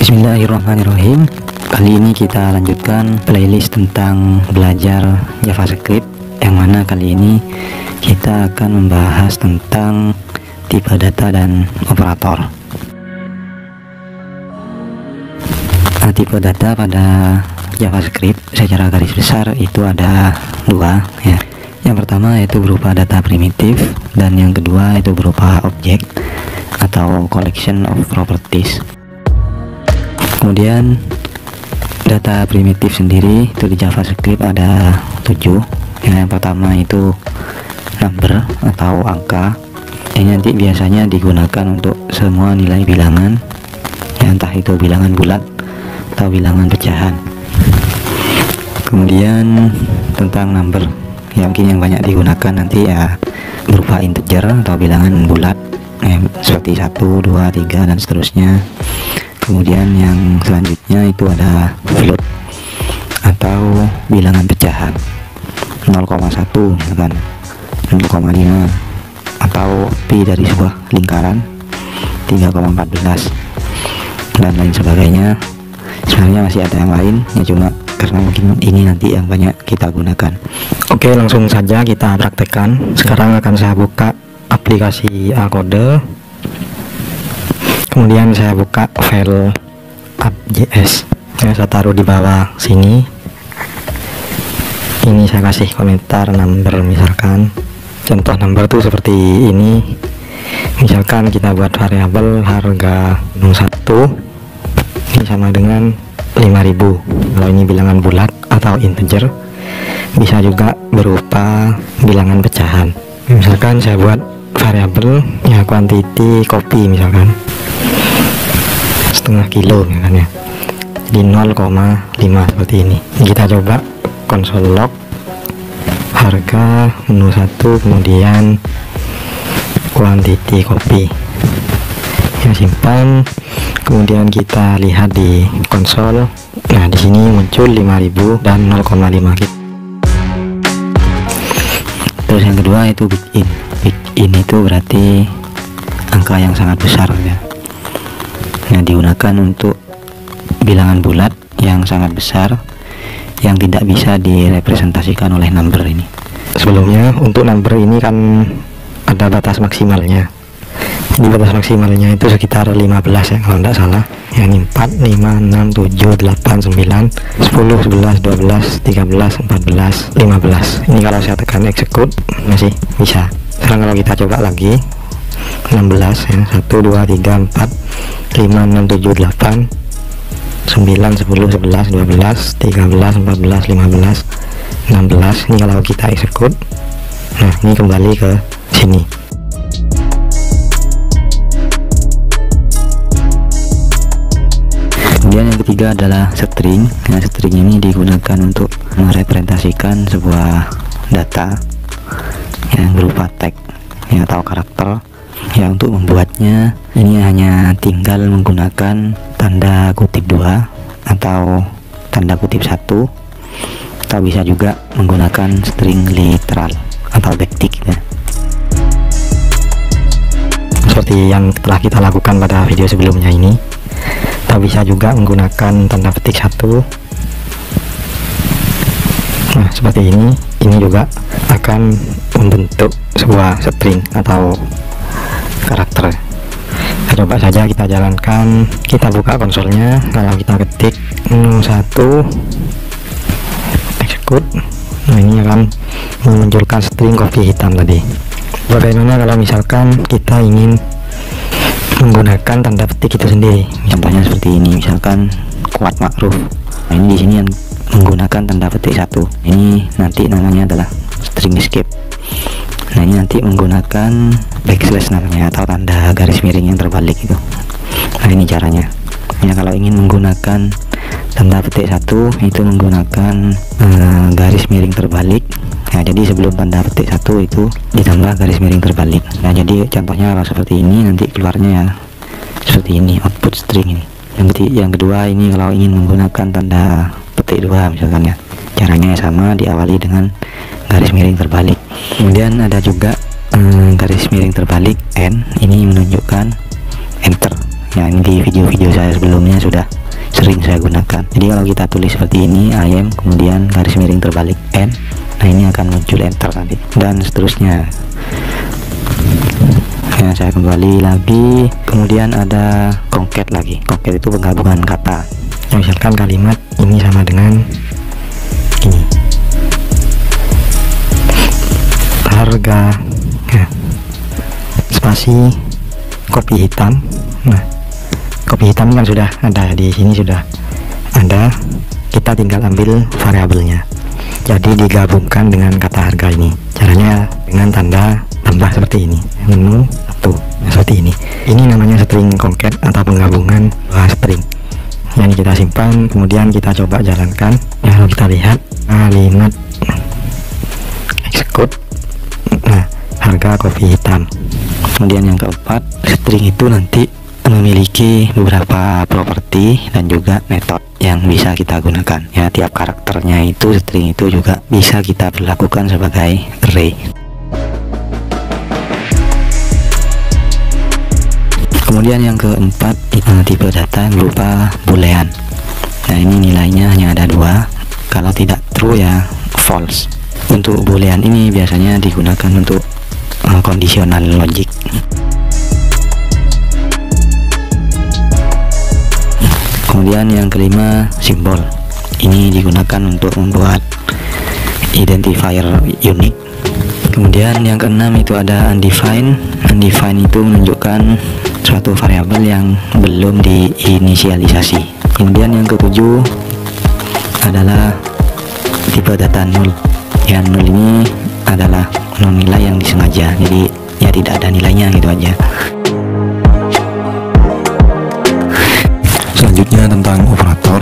Bismillahirrahmanirrahim. Kali ini kita lanjutkan playlist tentang belajar JavaScript, yang mana kali ini kita akan membahas tentang tipe data dan operator. Nah, tipe data pada JavaScript secara garis besar itu ada dua ya. Yang pertama yaitu berupa data primitif, dan yang kedua itu berupa objek atau collection of properties. Kemudian data primitif sendiri itu di JavaScript ada 7 ya. Yang pertama itu number atau angka, yang nanti biasanya digunakan untuk semua nilai bilangan ya, entah itu bilangan bulat atau bilangan pecahan. Kemudian tentang number yang mungkin yang banyak digunakan nanti ya berupa integer atau bilangan bulat seperti 1, 2, 3 dan seterusnya. Kemudian yang selanjutnya itu ada float atau bilangan pecahan 0,1 misalkan 0,5 atau pi dari sebuah lingkaran 3,14 dan lain sebagainya. Sebenarnya masih ada yang lain ya, cuma karena mungkin ini nanti yang banyak kita gunakan. Oke, langsung saja kita praktekkan. Sekarang akan saya buka aplikasi Acode, kemudian saya buka file app.js ya, saya taruh di bawah sini. Ini saya kasih komentar number, misalkan contoh number tuh seperti ini. Misalkan kita buat variabel harga 1 ini sama dengan 5000. Kalau ini bilangan bulat atau integer, bisa juga berupa bilangan pecahan. Misalkan saya buat variabel ya quantity kopi, misalkan setengah kilo misalkan ya, di 0,5 seperti ini. Kita coba console log harga menu 1 kemudian quantity kopi ya, simpan. Kemudian kita lihat di konsol. Nah, di sini muncul 5000 dan 0,5 gitu. Terus yang kedua itu big in. Big in itu berarti angka yang sangat besar ya. Yang digunakan untuk bilangan bulat yang sangat besar yang tidak bisa direpresentasikan oleh number ini. Sebelumnya untuk number ini kan ada batas maksimalnya. Di batas maksimalnya itu sekitar 15 ya kalau tidak salah. Yang ini 4, 5, 6, 7, 8, 9, 10, 11, 12, 13, 14, 15. Ini kalau saya tekan execute masih bisa. Sekarang kalau kita coba lagi 16 ya, 1, 2, 3, 4, 5, 6, 7, 8, 9, 10, 11, 12, 13, 14, 15, 16. Ini kalau kita execute, nah ini kembali ke sini. Kemudian yang ketiga adalah string. Nah, string ini digunakan untuk merepresentasikan sebuah data yang berupa tag ya, atau karakter. Ya, untuk membuatnya ini hanya tinggal menggunakan tanda kutip 2 atau tanda kutip 1, atau bisa juga menggunakan string literal atau backtick ya. Seperti yang telah kita lakukan pada video sebelumnya ini. Kita bisa juga menggunakan tanda petik 1. Nah, seperti ini. Ini juga akan membentuk sebuah string atau karakter. Kita coba saja kita jalankan. Kita buka konsolnya. Kalau kita ketik 1 execute, nah ini akan memunculkan string kopi hitam tadi. Bagaimana kalau misalkan kita ingin menggunakan tanda petik itu sendiri? Contohnya seperti ini, misalkan kuat makruf. Nah, ini di sini yang menggunakan tanda petik 1. Ini nanti namanya adalah string escape. Nah, ini nanti menggunakan backslash namanya, atau tanda garis miring yang terbalik itu. Nah, ini caranya. Ya, kalau ingin menggunakan tanda petik 1 itu menggunakan garis miring terbalik. Nah, jadi sebelum tanda petik 1 itu ditambah garis miring terbalik. Nah, jadi contohnya kalau seperti ini, nanti keluarnya ya seperti ini, output string ini. Yang kedua ini kalau ingin menggunakan tanda petik 2 misalkan ya, caranya sama, diawali dengan garis miring terbalik. Kemudian ada juga garis miring terbalik N, ini menunjukkan enter. Ya, ini di video-video saya sebelumnya sudah gunakan. Jadi kalau kita tulis seperti ini IM kemudian garis miring terbalik N, nah ini akan muncul enter nanti, dan seterusnya. Ya, saya kembali lagi, kemudian ada concat lagi. Concat itu penggabungan kata. Ya, misalkan kalimat ini sama dengan ini, harga, ya, spasi kopi hitam. Nah, kopi hitam kan sudah ada di sini, sudah ada, kita tinggal ambil variabelnya, jadi digabungkan dengan kata harga ini. Caranya dengan tanda tambah seperti ini, menu satu, seperti ini. Ini namanya string concat atau penggabungan dua string. Yang kita simpan, kemudian kita coba jalankan. Ya, kalau kita lihat kalimat execute, nah, harga kopi hitam. Kemudian yang keempat, string itu nanti memiliki beberapa properti dan juga metode yang bisa kita gunakan. Ya, tiap karakternya itu, string itu juga bisa kita perlakukan sebagai array. Kemudian yang keempat, tipe data yang berupa boolean. Nah, ini nilainya hanya ada dua, kalau tidak true ya false. Untuk boolean ini biasanya digunakan untuk conditional logic. Kemudian yang kelima, simbol. Ini digunakan untuk membuat identifier unik. Kemudian yang keenam itu ada undefined. Undefined itu menunjukkan suatu variabel yang belum diinisialisasi. Kemudian yang ketujuh adalah tipe data null. Ya, null ini adalah non nilai yang disengaja, jadi ya tidak ada nilainya gitu aja. Selanjutnya tentang operator.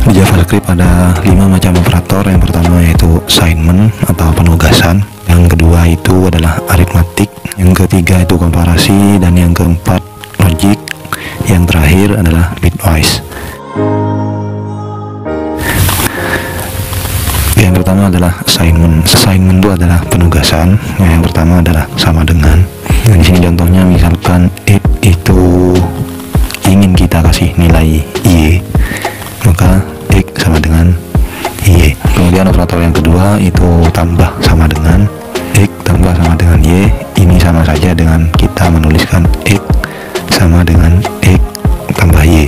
Di JavaScript ada 5 macam operator. Yang pertama yaitu assignment atau penugasan, yang kedua itu adalah arithmetic, yang ketiga itu komparasi, dan yang keempat logic, yang terakhir adalah bitwise. Yang pertama adalah assignment. Assignment itu adalah penugasan. Yang pertama adalah sama dengan. Nah, di sini contohnya misalkan if itu ingin kita kasih nilai y, maka x sama dengan y. Kemudian operator yang kedua itu tambah sama dengan, x tambah sama dengan y. Ini sama saja dengan kita menuliskan x sama dengan x tambah y.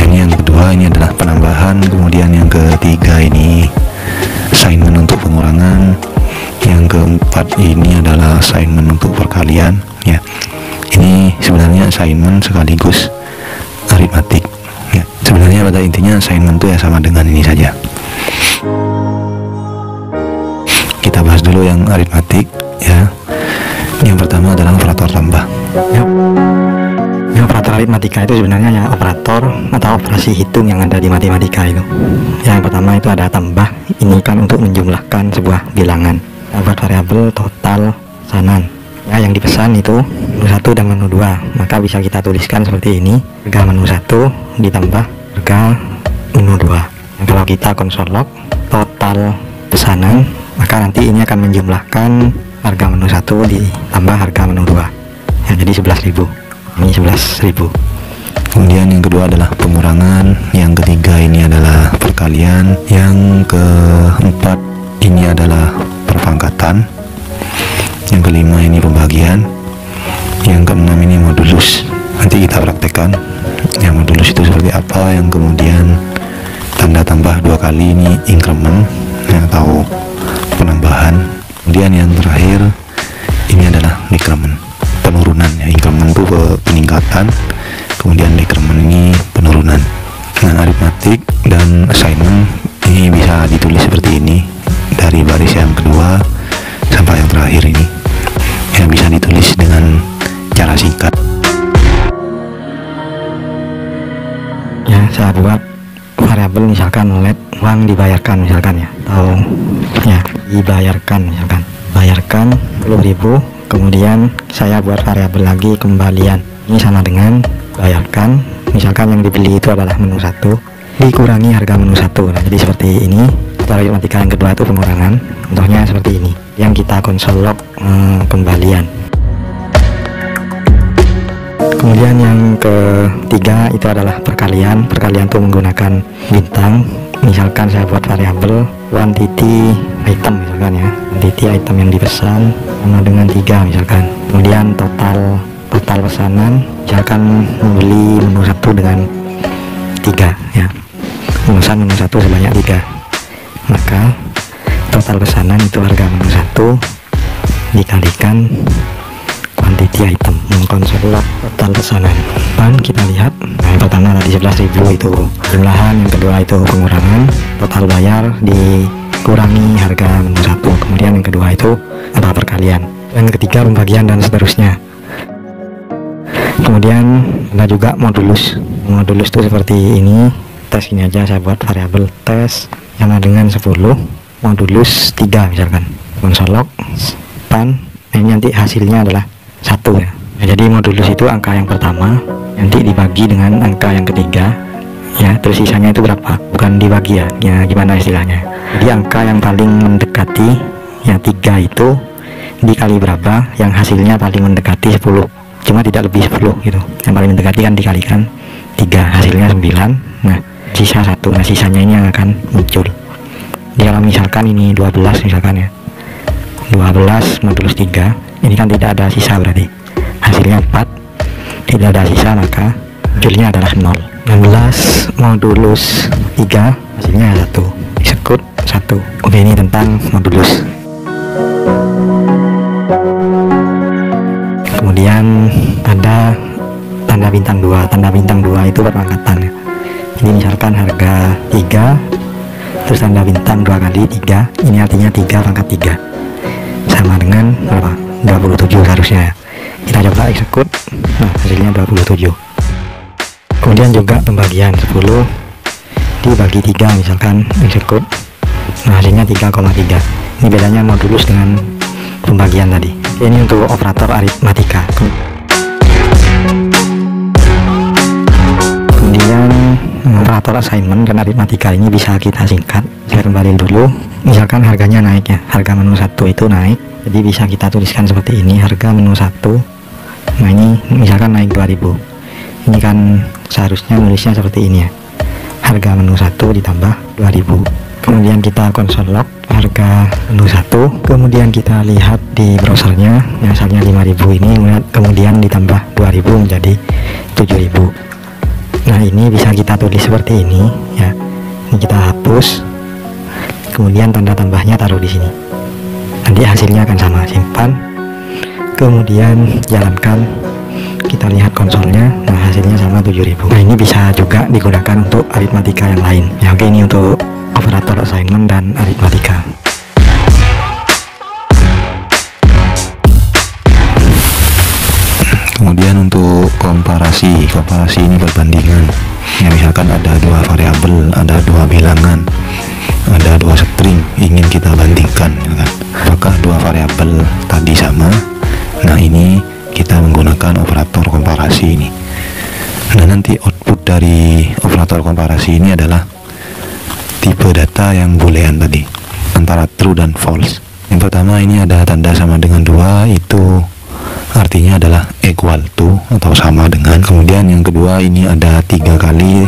Ini yang kedua, ini adalah penambahan. Kemudian yang ketiga ini assignment untuk pengurangan. Yang keempat ini adalah assignment untuk perkalian. Ya, ini sebenarnya assignment sekaligus aritmatik. Ya, sebenarnya pada intinya assignment itu ya sama dengan ini saja. Kita bahas dulu yang aritmatik. Ya, yang pertama adalah operator tambah. Ya. Operator aritmatika itu sebenarnya ya operator atau operasi hitung yang ada di matematika itu. Yang pertama itu ada tambah. Ini kan untuk menjumlahkan sebuah bilangan. Buat variabel total pesanan. Ya, yang dipesan itu menu 1 dan menu 2. Maka bisa kita tuliskan seperti ini. Harga menu 1 ditambah harga menu 2. Dan kalau kita console log total pesanan, maka nanti ini akan menjumlahkan harga menu 1 ditambah harga menu 2. Ya, jadi 11.000. Ini 11.000. Kemudian yang kedua adalah pengurangan, yang ketiga ini adalah perkalian, yang keempat ini adalah perpangkatan, yang kelima ini pembagian, yang keenam ini modulus. Nanti kita praktekkan yang modulus itu seperti apa. Yang kemudian tanda tambah dua kali ini increment atau penambahan. Kemudian yang terakhir ini adalah decrement, penurunan. Ya, increment itu peningkatan, kemudian decrement ini penurunan. Nah, aritmatik dan assignment ini bisa ditulis seperti ini, dari baris yang kedua sampai yang terakhir ini. Ya, bisa ditulis dengan cara singkat. Ya, saya buat variabel misalkan let uang dibayarkan misalkan ya, atau ya dibayarkan misalkan, bayarkan 10.000. Kemudian saya buat variabel lagi kembalian. Ini sama dengan bayarkan, misalkan yang dibeli itu adalah menu 1 dikurangi harga menu 1. Nah, jadi seperti ini. Aritmatika yang kedua itu pengurangan. Contohnya seperti ini, yang kita console log kembalian. Kemudian yang ketiga itu adalah perkalian itu menggunakan bintang. Misalkan saya buat variabel quantity item misalkan ya, quantity item yang dipesan sama dengan 3 misalkan. Kemudian total pesanan, misalkan membeli menu 1 dengan 3 ya, memesan menu 1 sebanyak 3, maka total pesanan itu harga menu 1 dikalikan quantity item, mengkonsolidasi total pesanan. Dan kita lihat, nah yang pertama tadi 11.000 itu jumlahan, yang kedua itu pengurangan, total bayar dikurangi harga menu 1, kemudian yang kedua itu apa, perkalian, yang ketiga pembagian dan seterusnya. Kemudian ada juga modulus itu seperti ini. Tes ini aja, saya buat variabel tes sama dengan 10 modulus 3 misalkan, konsolog span. Ini nanti hasilnya adalah 1 ya. Nah, jadi modulus itu angka yang pertama nanti dibagi dengan angka yang ketiga ya, terus sisanya itu berapa, bukan dibagi ya, gimana istilahnya. Jadi angka yang paling mendekati yang 3 itu dikali berapa, yang hasilnya paling mendekati 10, cuma tidak lebih 10 gitu. Yang paling mendekati kan dikalikan 3, hasilnya 9. Nah sisa 1, nah sisanya ini yang akan muncul. Jadi kalau misalkan ini 12 misalkan ya, 12 modulus 3, ini kan tidak ada sisa, berarti hasilnya 4, tidak ada sisa, maka munculnya adalah 0. 16 modulus 3 hasilnya 1, disekut 1. Oke, ini tentang modulus. Kemudian ada tanda bintang 2. Tanda bintang 2 itu berpangkatan ya. Jadi misalkan harga 3 terus tanda bintang 2 kali 3, ini artinya 3 pangkat 3 sama dengan berapa, 27 seharusnya. Kita coba eksekut, nah hasilnya 27. Kemudian juga pembagian 10 dibagi 3 misalkan, eksekut, nah hasilnya 3,3. Ini bedanya modulus dengan pembagian tadi. Ini untuk operator aritmatika. Kemudian operator assignment dan aritmatika ini bisa kita singkat. Saya kembali dulu, misalkan harganya naik ya, harga menu 1 itu naik, jadi bisa kita tuliskan seperti ini, harga menu 1. Nah ini misalkan naik 2000, ini kan seharusnya nulisnya seperti ini ya, harga menu 1 ditambah 2000. Kemudian kita konsol log harga menu 1, kemudian kita lihat di browsernya yang asalnya 5000 ini, kemudian ditambah 2000 menjadi 7000. Nah ini bisa kita tulis seperti ini ya, ini kita hapus, kemudian tanda tambahnya taruh di sini, nanti hasilnya akan sama. Simpan, kemudian jalankan, kita lihat konsolnya, nah hasilnya sama 7000. Nah ini bisa juga digunakan untuk aritmatika yang lain ya. Oke, ini untuk operator assignment dan aritmatika. Kemudian untuk komparasi ini perbandingan ya, misalkan ada 2 variabel, ada 2 bilangan, ada 2 string, ingin kita bandingkan ya kan, apakah 2 variabel tadi sama. Nah ini kita menggunakan operator komparasi ini. Nah nanti output dari operator komparasi ini adalah tipe data yang boolean tadi, antara true dan false. Yang pertama ini ada tanda sama dengan 2, itu artinya adalah equal to atau sama dengan. Kemudian yang kedua ini ada 3 kali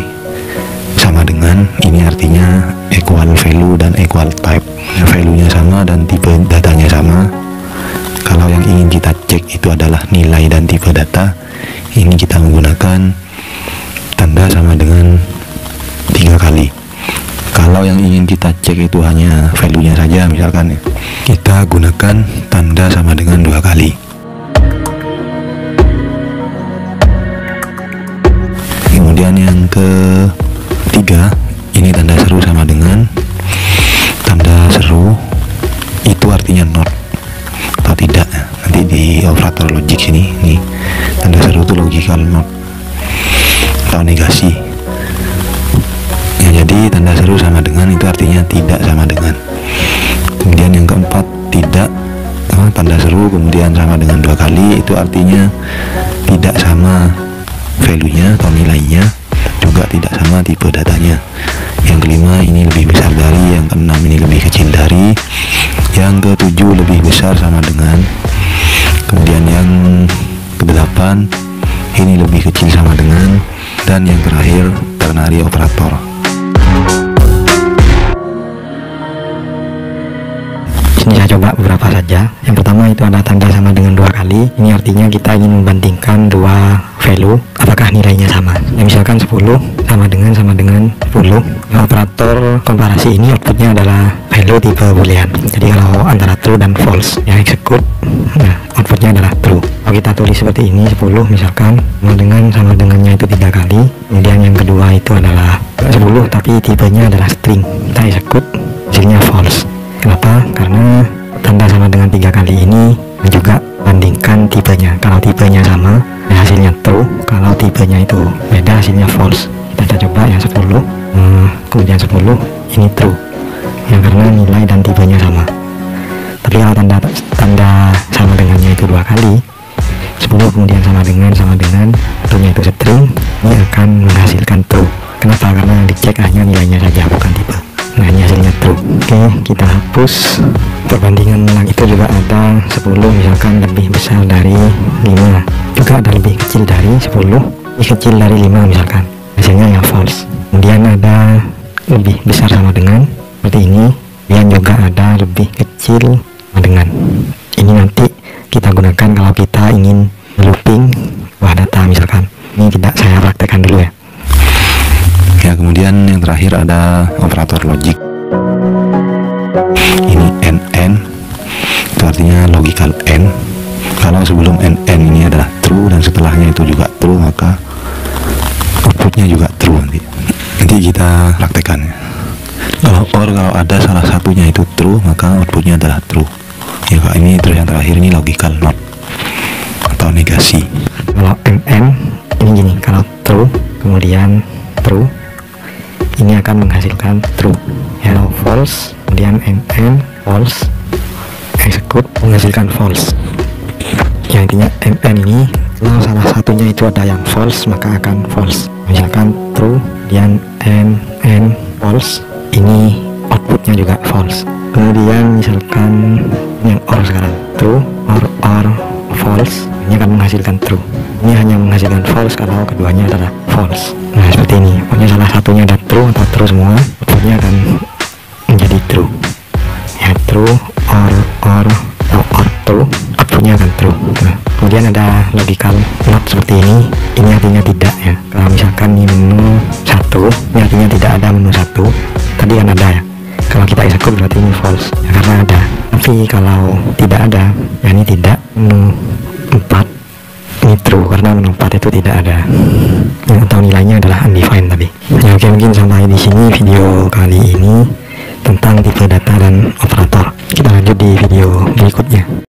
sama dengan, ini artinya equal value dan equal type, value-nya sama dan tipe datanya sama. Kalau yang ingin kita cek itu adalah nilai dan tipe data, ini kita menggunakan tanda sama dengan 3 kali. Kalau yang ingin kita cek itu hanya value-nya saja misalkan ya, kita gunakan tanda sama dengan 2 kali. Kemudian yang ketiga ini tanda seru sama dengan, tanda seru itu artinya not atau tidak. Nanti di operator logic sini nih, tanda seru itu logical not atau negasi ya. Jadi tanda seru sama dengan itu artinya tidak sama dengan. Kemudian yang keempat tidak, tanda seru kemudian sama dengan 2 kali, itu artinya tidak sama value-nya atau nilainya, juga tidak sama tipe datanya. Yang kelima ini lebih besar dari, yang keenam ini lebih kecil dari, yang ketujuh lebih besar sama dengan, kemudian yang kedelapan ini lebih kecil sama dengan, dan yang terakhir ternary operator. Ini saya coba beberapa saja. Yang pertama itu ada tanda sama dengan 2 kali. Ini artinya kita ingin membandingkan dua value, apakah nilainya sama. Ya, misalkan 10 sama dengan 10. Nah, operator komparasi ini outputnya adalah value tipe boolean. Jadi kalau antara true dan false yang execute, nah outputnya adalah true. Kalau kita tulis seperti ini 10 misalkan sama dengannya itu 3 kali. Kemudian yang kedua itu adalah 10 tapi tipenya adalah string. Kita execute, hasilnya false. Kenapa? Karena tanda sama dengan 3 kali ini juga bandingkan tipenya. Kalau tipenya sama, ya hasilnya true. Kalau tipenya itu beda, hasilnya false. Kita coba yang 10, kemudian 10 ini true, yang karena nilai dan tipenya sama. Tapi kalau tanda sama dengannya itu 2 kali, 10 kemudian sama dengan tentunya itu string, ini akan menghasilkan true. Kenapa? Karena yang dicek hanya nilainya saja, bukan tipe. Nah, ini hasilnya true. Oke, kita hapus. Perbandingan yang itu juga ada 10 misalkan lebih besar dari 5, juga ada lebih kecil dari 10, lebih kecil dari 5 misalkan, hasilnya yang false. Kemudian ada lebih besar sama dengan, seperti ini. Kemudian juga ada lebih kecil sama dengan. Ini nanti kita gunakan kalau kita ingin looping buah data misalkan. Ini tidak saya praktekkan dulu ya. Ya, kemudian yang terakhir ada operator logic. Ini NN, itu artinya logical N. Kalau sebelum NN ini adalah true dan setelahnya itu juga true, maka outputnya juga true nanti. Nanti kita praktekkan ya. Kalau ada salah satunya itu true, maka outputnya adalah true. Ya, Kak, ini terus yang terakhir ini logical not atau negasi. Kalau NN ini gini, kalau true kemudian true, ini akan menghasilkan true. Ya, false kemudian NN false, execute menghasilkan false. Ya, intinya NN ini kalau salah satunya itu ada yang false maka akan false. Misalkan true kemudian NN false, ini outputnya juga false. Kemudian misalkan yang or sekarang true or false, ini akan menghasilkan true. Ini hanya menghasilkan false kalau keduanya adalah false. Nah, seperti ini. Pokoknya salah satunya ada true atau true semua, outputnya akan menjadi true. Ya, true or true, outputnya akan true. Nah, kemudian ada logical not seperti ini. Ini artinya tidak ya. Kalau misalkan ini menu 1, ini artinya tidak ada menu 1. Tadi kan ada ya. Kalau kita execute berarti ini false ya, karena ada. Tapi kalau tidak ada, ya ini tidak. Menu 4 ini true karena menu 4 itu tidak ada. Yang atau nilainya adalah undefined tadi. Ya, oke, mungkin sampai di sini video kali ini tentang tipe data dan operator. Kita lanjut di video berikutnya.